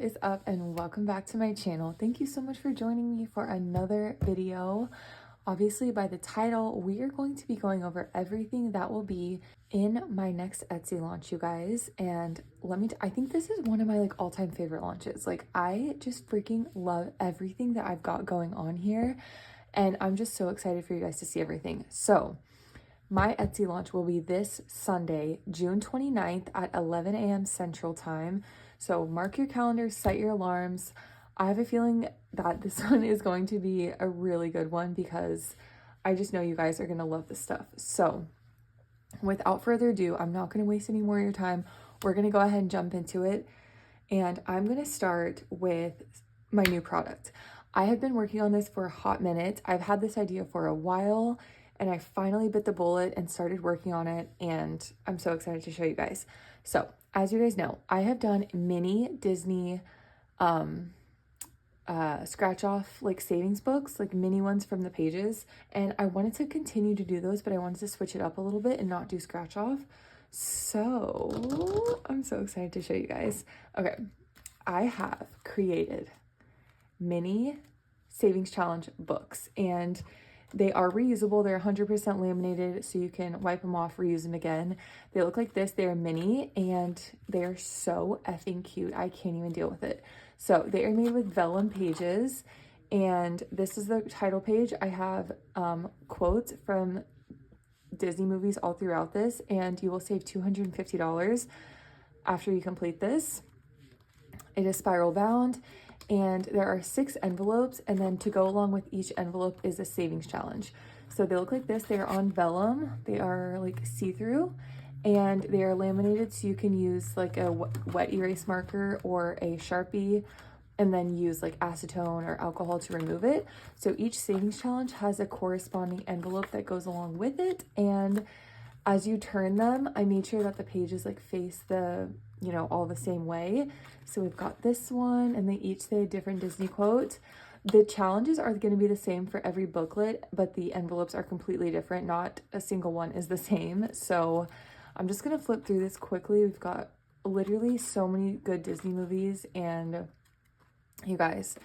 is up and welcome back to my channel. Thank you so much for joining me for another video. Obviously by the title, we are going to be going over everything that will be in my next Etsy launch, you guys. And I think this is one of my all-time favorite launches. I just freaking love everything that I've got going on here. And I'm just so excited for you guys to see everything. So my Etsy launch will be this Sunday, June 29th at 11 a.m. Central Time. So mark your calendars, set your alarms. I have a feeling that this one is going to be a really good one because I just know you guys are going to love this stuff. So without further ado, I'm not going to waste any more of your time. We're going to go ahead and jump into it. And I'm going to start with my new product. I have been working on this for a hot minute. I've had this idea for a while and I finally bit the bullet and started working on it, and I'm so excited to show you guys. So as you guys know, I have done mini Disney scratch off savings books, mini ones from the pages, and I wanted to continue to do those, but I wanted to switch it up a little bit and not do scratch off. So I'm so excited to show you guys. Okay, I have created mini savings challenge books, and they are reusable. They're 100% laminated, so you can wipe them off, reuse them again. They look like this. They're mini, and they're so effing cute. I can't even deal with it. So they are made with vellum pages, and this is the title page. I have quotes from Disney movies all throughout this, and you will save $250 after you complete this. It is spiral bound. And there are 6 envelopes, and then to go along with each envelope is a savings challenge. So they look like this. They are on vellum. They are see-through, and they are laminated, so you can use a wet erase marker or a Sharpie and then use acetone or alcohol to remove it. So each savings challenge has a corresponding envelope that goes along with it, and as you turn them, I made sure that the pages face the all the same way. So we've got this one, and they each say a different Disney quote. The challenges are going to be the same for every booklet, but the envelopes are completely different. Not a single one is the same. So I'm just going to flip through this quickly. We've got literally so many good Disney movies, and you guys,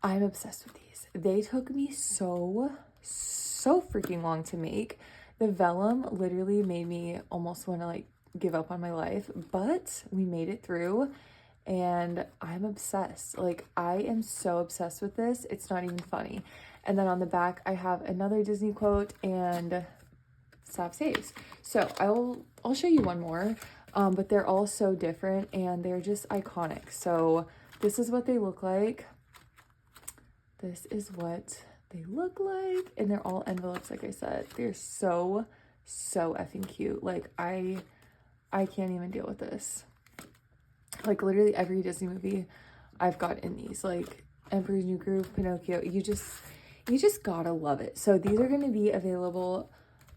I'm obsessed with these. They took me so freaking long to make. The vellum literally made me almost want to give up on my life, but we made it through, and I'm obsessed. I am so obsessed with this. It's not even funny. And then on the back, I have another Disney quote and savsaves. So I'll show you one more, but they're all so different and they're just iconic. So this is what they look like. This is what they look like, and they're all envelopes. Like I said, they're so effing cute. I can't even deal with this. Literally every Disney movie I've got in these, Emperor's New Groove, Pinocchio, you just gotta love it. So these are going to be available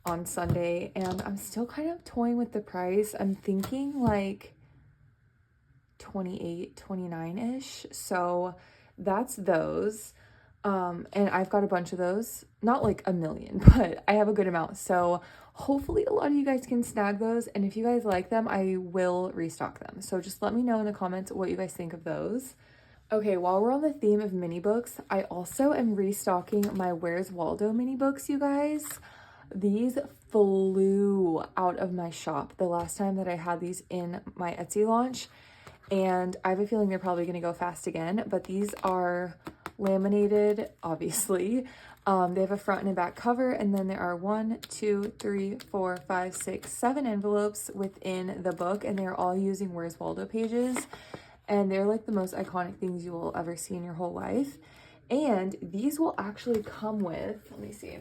on Sunday, and I'm still kind of toying with the price. I'm thinking $28, $29-ish. So that's those. And I've got a bunch of those, not a million, but I have a good amount. So hopefully a lot of you guys can snag those. And if you guys like them, I will restock them. So just let me know in the comments what you guys think of those. Okay, while we're on the theme of mini books, I also am restocking my Where's Waldo mini books, you guys. These flew out of my shop the last time that I had these in my Etsy launch. And I have a feeling they're probably going to go fast again, but these are laminated, obviously. They have a front and a back cover, and then there are 1, 2, 3, 4, 5, 6, 7 envelopes within the book, and they're all using Where's Waldo pages, and they're the most iconic things you will ever see in your whole life. And these will actually come with, let me see,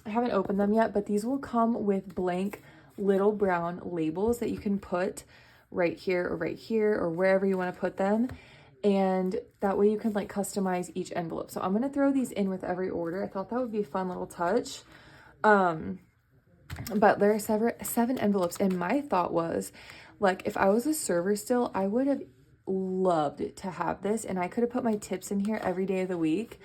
I haven't opened them yet, but these will come with blank little brown labels that you can put right here or wherever you want to put them, and that way you can customize each envelope. So I'm going to throw these in with every order. I thought that would be a fun little touch. But there are 7 envelopes, and my thought was if I was a server still, I would have loved to have this, and I could have put my tips in here every day of the week.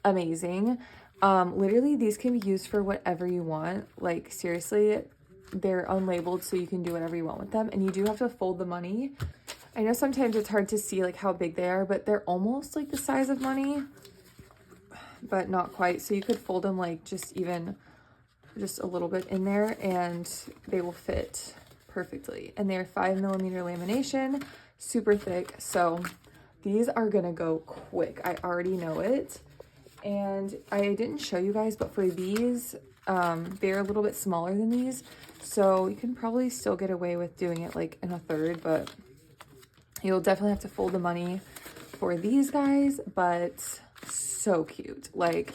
Amazing. Literally these can be used for whatever you want. Seriously, they're unlabeled, so you can do whatever you want with them, and you do have to fold the money. I know sometimes it's hard to see like how big they are, but they're almost like the size of money, but not quite. So you could fold them like just a little bit in there and they will fit perfectly. And they're 5mm lamination, super thick. So these are gonna go quick. I already know it. And I didn't show you guys, but for these, they're a little bit smaller than these. So you can probably still get away with doing it like in a third, but you'll definitely have to fold the money for these guys, but so cute. Like,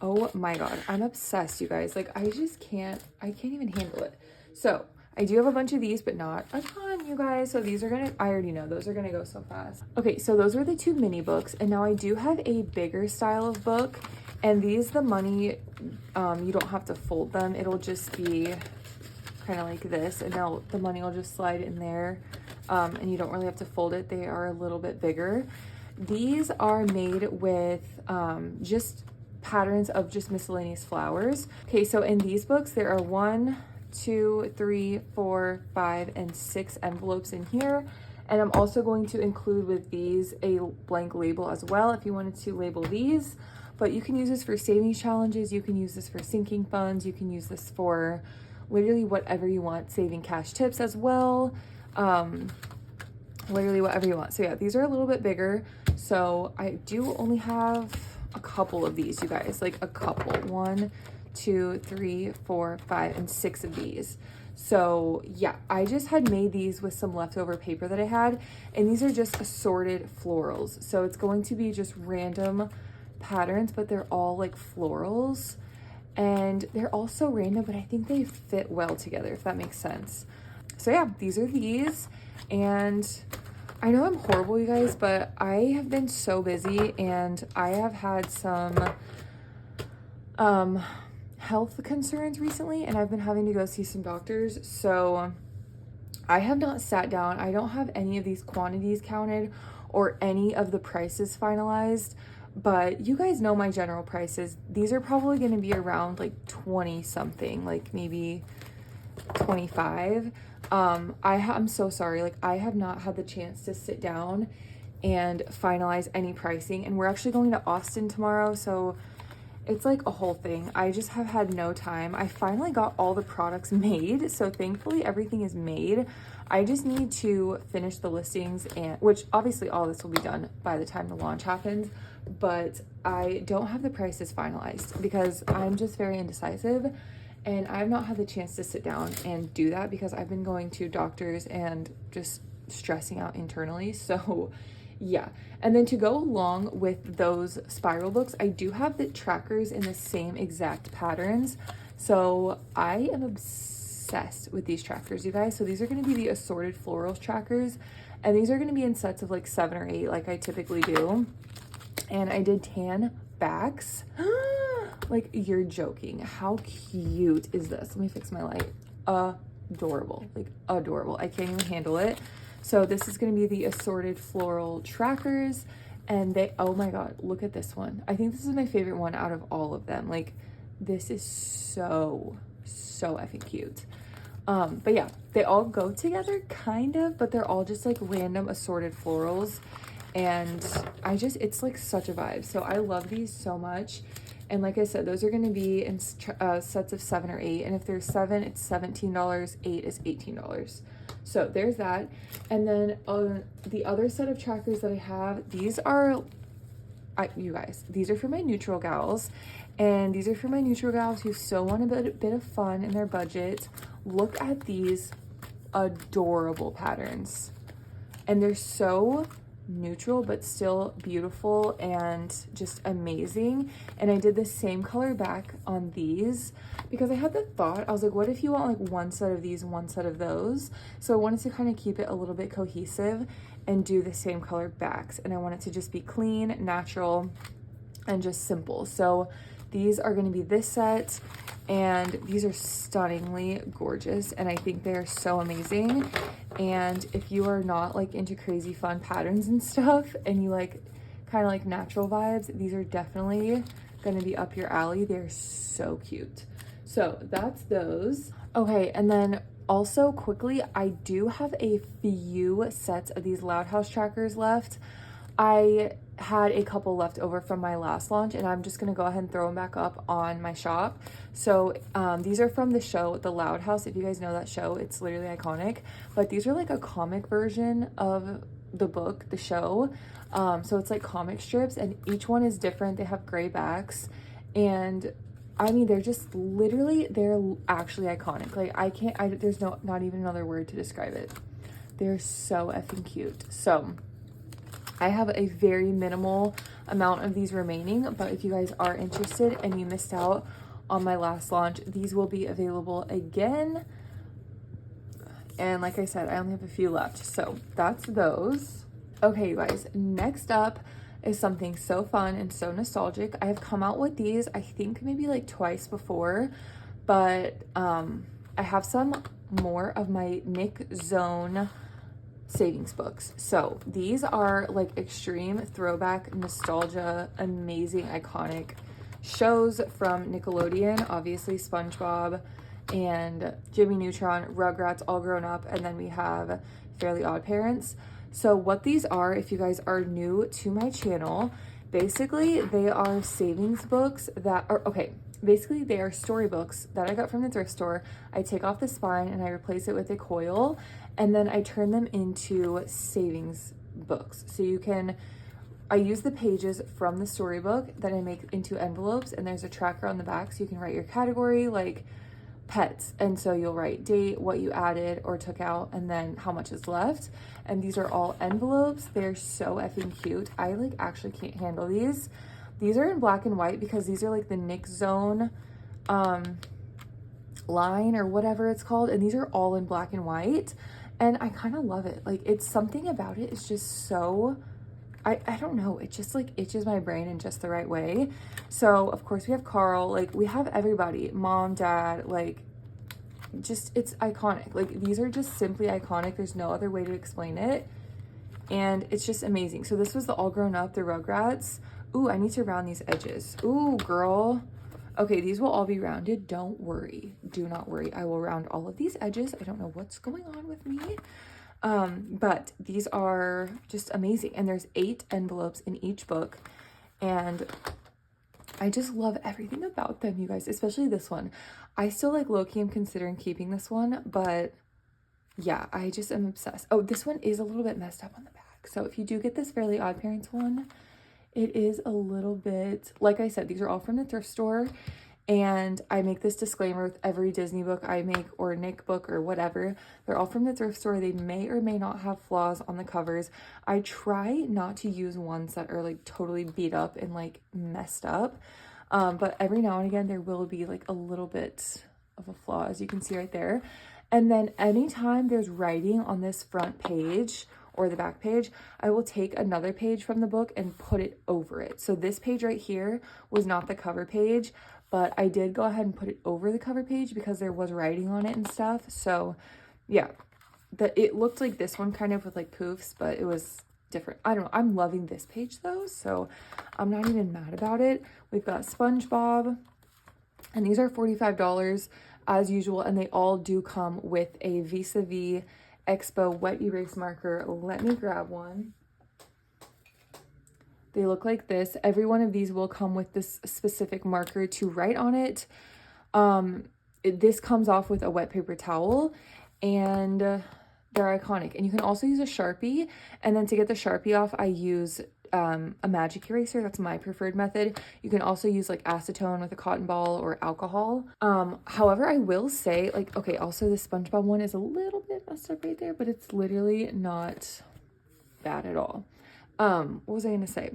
oh my God, I'm obsessed, you guys. Like, I can't even handle it. So I do have a bunch of these, but not a ton, you guys. So these are I already know those are gonna go so fast. Okay, so those were the 2 mini books. And now I do have a bigger style of book. And these, the money, you don't have to fold them. It'll just be kind of like this. And now the money will just slide in there. And you don't really have to fold it. They are a little bit bigger. These are made with just patterns of just miscellaneous flowers. Okay, so in these books, there are 1, 2, 3, 4, 5, and 6 envelopes in here. And I'm also going to include with these a blank label as well if you wanted to label these. But you can use this for savings challenges. You can use this for sinking funds. You can use this for literally whatever you want. Saving cash tips as well. Literally whatever you want. So yeah, these are a little bit bigger. So I do only have a couple of these, you guys. Like a couple. 1, 2, 3, 4, 5, and 6 of these. So yeah, I just had made these with some leftover paper that I had, and these are just assorted florals. So it's going to be just random patterns, but they're all like florals, and they're all so random, but I think they fit well together, if that makes sense. So yeah, these are these. And I know I'm horrible, you guys, but I have been so busy, and I have had some health concerns recently, and I've been having to go see some doctors. So I have not sat down. I don't have any of these quantities counted or any of the prices finalized, but you guys know my general prices. These are probably going to be around like 20 something, like maybe 25. I'm so sorry. Like, I have not had the chance to sit down and finalize any pricing, and we're actually going to Austin tomorrow. So it's like a whole thing. I just have had no time. I finally got all the products made. So thankfully everything is made. I just need to finish the listings, and which obviously all this will be done by the time the launch happens, but I don't have the prices finalized because I'm just very indecisive. And I've not had the chance to sit down and do that because I've been going to doctors and just stressing out internally. So yeah. And then to go along with those spiral books, I do have the trackers in the same exact patterns. So I am obsessed with these trackers, you guys. So these are going to be the assorted florals trackers. And these are going to be in sets of like 7 or 8 like I typically do. And I did tan backs. Like, you're joking. How cute is this? Let me fix my light. Adorable. Like, adorable. I can't even handle it. So this is going to be the assorted floral trackers. And they, oh my God, look at this one. I think this is my favorite one out of all of them. Like, this is so effing cute. But yeah, they all go together kind of, but they're all just like random assorted florals. And it's like such a vibe. So I love these so much. And like I said, those are going to be in sets of 7 or 8. And if there's 7, it's $17. 8 is $18. So there's that. And then the other set of trackers that I have, these are, you guys, these are for my neutral gals. And these are for my neutral gals who still want a bit of fun in their budget. Look at these adorable patterns. And they're so neutral but still beautiful and just amazing. And I did the same color back on these because I had the thought, I was like, what if you want like one set of these, one set of those? So I wanted to kind of keep it a little bit cohesive and do the same color backs, and I want it to just be clean, natural, and just simple. So these are going to be this set, and these are stunningly gorgeous, and I think they are so amazing. And if you are not like into crazy fun patterns and stuff, and you like kind of like natural vibes, these are definitely going to be up your alley. They're so cute. So that's those. Okay, and then Also, quickly, I do have a few sets of these Loud House trackers left. I had a couple left over from my last launch, and I'm just gonna go ahead and throw them back up on my shop. So these are from the show, The Loud House. If you guys know that show, it's literally iconic. But these are like a comic version of the book, the show. So it's like comic strips, and each one is different. They have gray backs, and I mean, they're just literally, they're actually iconic. Like there's not even another word to describe it. They're so effing cute. So I have a very minimal amount of these remaining, but if you guys are interested and you missed out on my last launch, these will be available again. And like I said, I only have a few left, so that's those. Okay, you guys, next up is something so fun and so nostalgic. I have come out with these, I think maybe like twice before, but I have some more of my Nick Zone savings books. So these are like extreme throwback nostalgia, amazing iconic shows from Nickelodeon, obviously SpongeBob and Jimmy Neutron, Rugrats, all grown up, and then we have Fairly Odd Parents. So what these are, if you guys are new to my channel, basically they are savings books that are, okay, basically they are storybooks that I got from the thrift store. I take off the spine and I replace it with a coil, and then I turn them into savings books. So you can, I use the pages from the storybook that I make into envelopes, and there's a tracker on the back so you can write your category, like pets, and so you'll write date, what you added or took out, and then how much is left. And these are all envelopes. They're so effing cute. I like actually can't handle these. These are in black and white because these are like the Nick Zone line or whatever it's called, and these are all in black and white, and I kind of love it. Like, it's something about it, it's just so, I don't know, it just like itches my brain in just the right way. So of course we have Carl, like we have everybody, mom, dad, like just, it's iconic. Like these are just simply iconic. There's no other way to explain it, and it's just amazing. So this was the All Grown Up, the Rugrats. Ooh, I need to round these edges. Ooh, girl. Okay, these will all be rounded. Don't worry. Do not worry. I will round all of these edges. I don't know what's going on with me. But these are just amazing. And there's 8 envelopes in each book. And I just love everything about them, you guys, especially this one. I still like low-key am considering keeping this one, but yeah, I just am obsessed. Oh, this one is a little bit messed up on the back. So if you do get this Fairly Odd Parents one, it is a little bit, like I said, these are all from the thrift store, and I make this disclaimer with every Disney book I make or Nick book or whatever. They're all from the thrift store. They may or may not have flaws on the covers. I try not to use ones that are like totally beat up and like messed up, but every now and again there will be like a little bit of a flaw, as you can see right there. And then anytime there's writing on this front page or the back page, I will take another page from the book and put it over it. So this page right here was not the cover page, but I did go ahead and put it over the cover page because there was writing on it and stuff. So yeah, it looked like this one kind of with like poofs, but it was different. I don't know. I'm loving this page though, so I'm not even mad about it. We've got SpongeBob, and these are $45 as usual, and they all do come with a Vis-a-Vis Expo wet erase marker. Let me grab one. They look like this. Every one of these will come with this specific marker to write on it. This comes off with a wet paper towel, and they're iconic. And you can also use a Sharpie, and then to get the Sharpie off, I use a magic eraser. That's my preferred method. You can also use like acetone with a cotton ball or alcohol. However, I will say, like, okay, also the SpongeBob one is a little bit messed up right there, but it's literally not bad at all. What was I gonna say?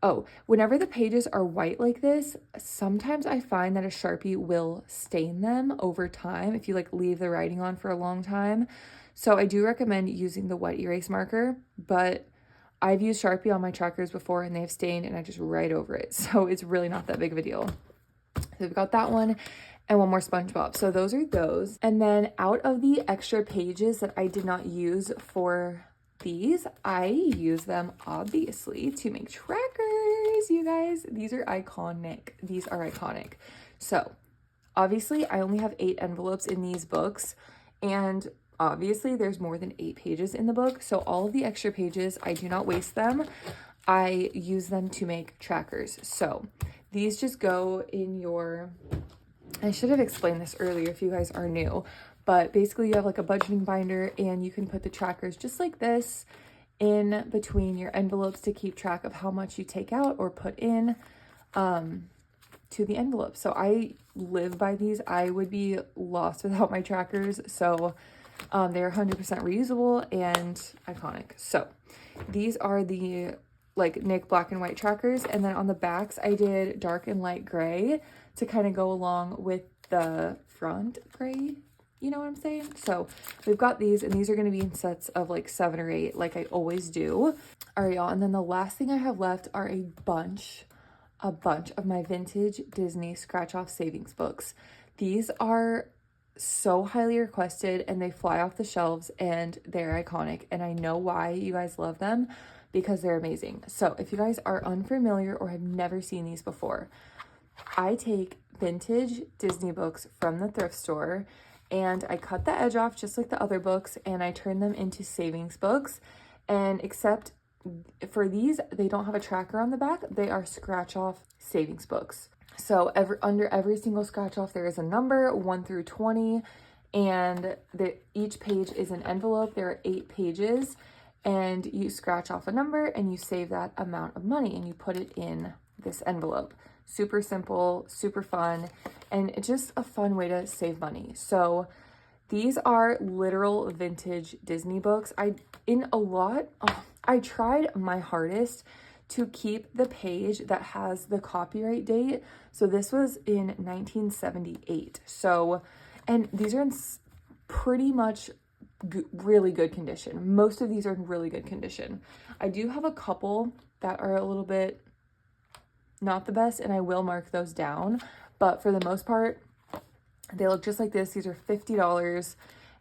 Oh, whenever the pages are white like this, sometimes I find that a Sharpie will stain them over time if you like leave the writing on for a long time. So I do recommend using the wet erase marker, but I've used Sharpie on my trackers before and they've stained and I just write over it. So it's really not that big of a deal. So we've got that one and one more SpongeBob. So those are those. And then out of the extra pages that I did not use for these, I use them obviously to make trackers, you guys. These are iconic. These are iconic. So obviously I only have 8 envelopes in these books, And obviously there's more than 8 pages in the book, so all of the extra pages, I do not waste them. I use them to make trackers. So these just go in your, I should have explained this earlier if you guys are new, but basically you have like a budgeting binder and you can put the trackers just like this in between your envelopes to keep track of how much you take out or put in to the envelope. So I live by these. I would be lost without my trackers. So they're 100% reusable and iconic. So these are the like Nick black and white trackers. And then on the backs, I did dark and light gray to kind of go along with the front gray. You know what I'm saying? So we've got these, and these are going to be in sets of like 7 or 8, like I always do. All right, y'all. And then the last thing I have left are a bunch of my vintage Disney scratch off savings books. These are so highly requested and they fly off the shelves and they're iconic. And I know why you guys love them, because they're amazing. So if you guys are unfamiliar or have never seen these before, I take vintage Disney books from the thrift store and I cut the edge off just like the other books and I turn them into savings books. And except for these, they don't have a tracker on the back. They are scratch off savings books. So under every single scratch off, there is a number 1 through 20, and each page is an envelope. There are 8 pages, and you scratch off a number and you save that amount of money and you put it in this envelope. Super simple, super fun, and it's just a fun way to save money. So these are literal vintage Disney books. I tried my hardest to keep the page that has the copyright date. So this was in 1978. So, and these are in pretty much really good condition. Most of these are in really good condition. I do have a couple that are a little bit not the best, and I will mark those down. But for the most part, they look just like this. These are $50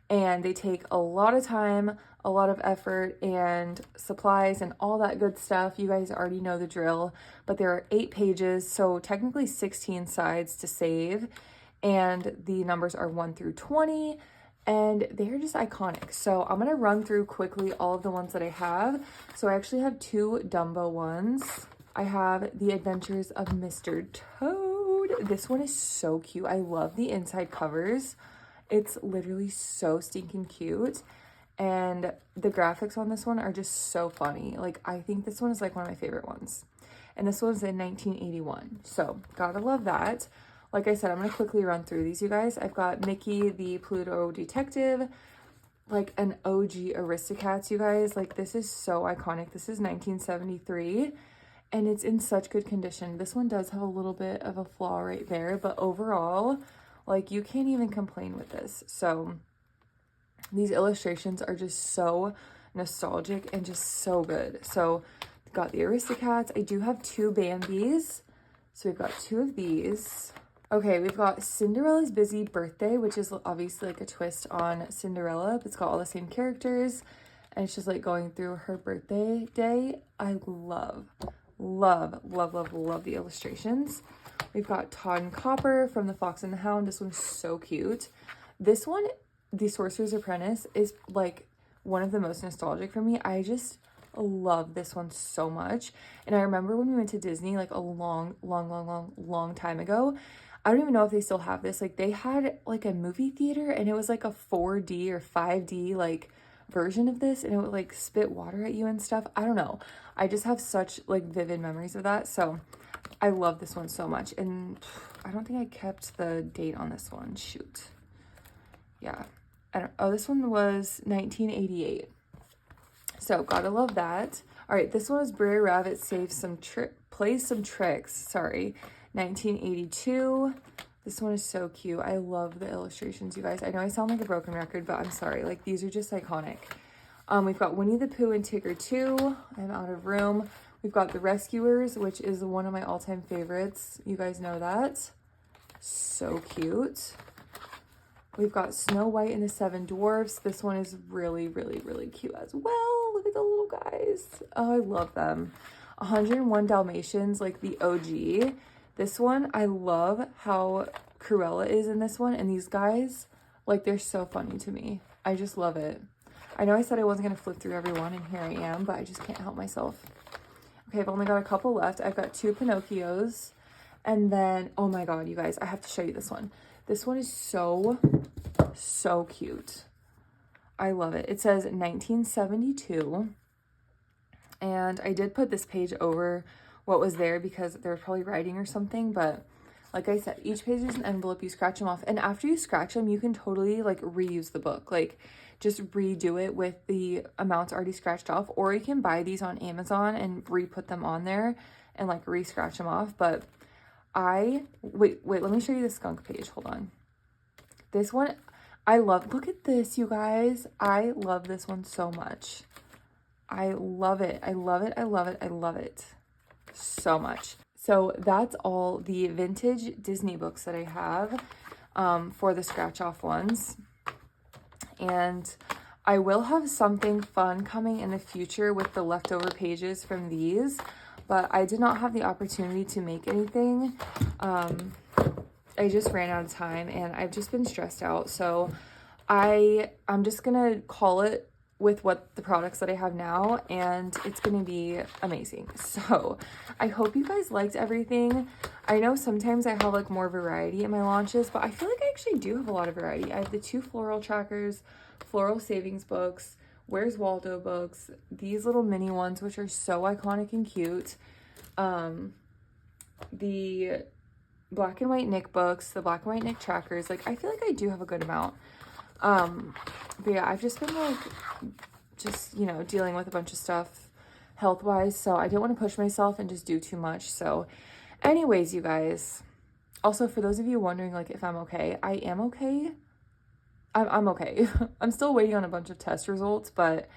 and they take a lot of time, a lot of effort and supplies and all that good stuff. You guys already know the drill, but there are 8 pages, so technically 16 sides to save, and the numbers are 1 through 20, and they're just iconic. So I'm gonna run through quickly all of the ones that I have. So I actually have 2 Dumbo ones. I have The Adventures of Mr. Toad. This one is so cute. I love the inside covers. It's literally so stinking cute. And the graphics on this one are just so funny. Like, I think this one is like one of my favorite ones. And this one's in 1981. So, gotta love that. Like I said, I'm gonna quickly run through these, you guys. I've got Mickey, the Pluto Detective, like an OG Aristocats, you guys. Like, this is so iconic. This is 1973. And it's in such good condition. This one does have a little bit of a flaw right there, but overall, like, you can't even complain with this. So these illustrations are just so nostalgic and just so good. So we've got the Aristocats. I do have 2 Bambis. So we've got 2 of these. Okay, we've got Cinderella's Busy Birthday, which is obviously like a twist on Cinderella. It's got all the same characters and it's just like going through her birthday day. I love the illustrations. We've got Todd and Copper from The Fox and the Hound. This one's so cute. This one, The Sorcerer's Apprentice, is like one of the most nostalgic for me. I just love this one so much. And I remember when we went to Disney like a long time ago. I don't even know if they still have this. Like, they had like a movie theater and it was like a 4D or 5D like version of this, and it would like spit water at you and stuff. I don't know. I just have such like vivid memories of that. So I love this one so much. And I don't think I kept the date on this one. Shoot. Yeah. Oh, this one was 1988. So gotta love that. All right, this one was Brer Rabbit plays some tricks. Sorry, 1982. This one is so cute. I love the illustrations, you guys. I know I sound like a broken record, but I'm sorry. Like, these are just iconic. We've got Winnie the Pooh and Tigger 2. I'm out of room. We've got The Rescuers, which is one of my all-time favorites. You guys know that. So cute. We've got Snow White and the 7 Dwarfs. This one is really cute as well. Look at the little guys. Oh, I love them. 101 Dalmatians, like the OG. This one, I love how Cruella is in this one. And these guys, Like, they're so funny to me. I just love it. I know I said I wasn't going to flip through every one, and here I am, but I just can't help myself. Okay, I've only got a couple left. I've got 2 Pinocchios. And then, oh my god, you guys, I have to show you this one. This one is so cute. I love it. It says 1972. And I did put this page over what was there because they were probably writing or something, but like I said, each page is an envelope. You scratch them off, and after you scratch them, you can totally like reuse the book, like just redo it with the amounts already scratched off, or you can buy these on Amazon and re-put them on there and like re-scratch them off. But wait, let me show you the skunk page. Hold on. This one, I love. Look at this, you guys. I love this one so much. I love it. I love it. I love it. I love it so much. So that's all the vintage Disney books that I have for the scratch off ones. And I will have something fun coming in the future with the leftover pages from these, but I did not have the opportunity to make anything. I just ran out of time and I've just been stressed out. So I'm just gonna call it with what the products that I have now, and it's gonna be amazing. So I hope you guys liked everything. I know sometimes I have like more variety in my launches, but I feel like I actually do have a lot of variety. I have the 2 floral trackers, floral savings books, Where's Waldo books, these little mini ones which are so iconic and cute, the black and white Nick books, the black and white Nick trackers. Like, I feel like I do have a good amount. But yeah, I've just been like, you know, dealing with a bunch of stuff health-wise, so I didn't want to push myself and just do too much. So anyways, you guys, also for those of you wondering like if I'm okay, I am okay. I'm okay. I'm still waiting on a bunch of test results, but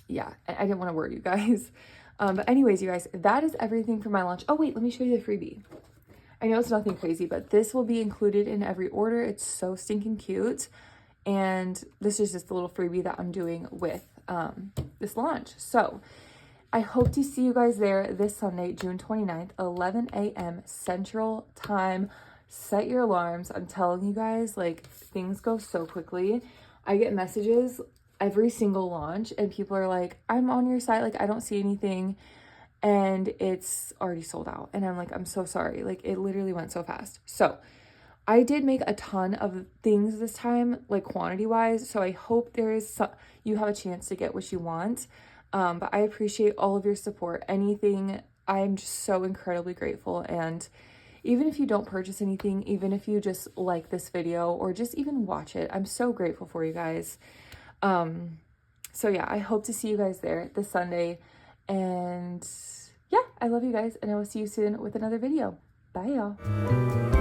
yeah, I didn't want to worry you guys. But anyways, you guys, that is everything for my launch. Oh wait, let me show you the freebie. I know it's nothing crazy, but this will be included in every order. It's so stinking cute. And this is just the little freebie that I'm doing with this launch. So I hope to see you guys there this Sunday, June 29th, 11 a.m. Central Time. Set your alarms. I'm telling you guys, like, things go so quickly. I get messages every single launch and people are like, I'm on your site, like I don't see anything, and it's already sold out. And I'm like, I'm so sorry. Like, it literally went so fast. So I did make a ton of things this time, like quantity wise. So I hope you have a chance to get what you want. But I appreciate all of your support. Anything, I'm just so incredibly grateful. And even if you don't purchase anything, even if you just like this video or just even watch it, I'm so grateful for you guys. So yeah, I hope to see you guys there this Sunday. And yeah, I love you guys, and I will see you soon with another video. Bye, y'all.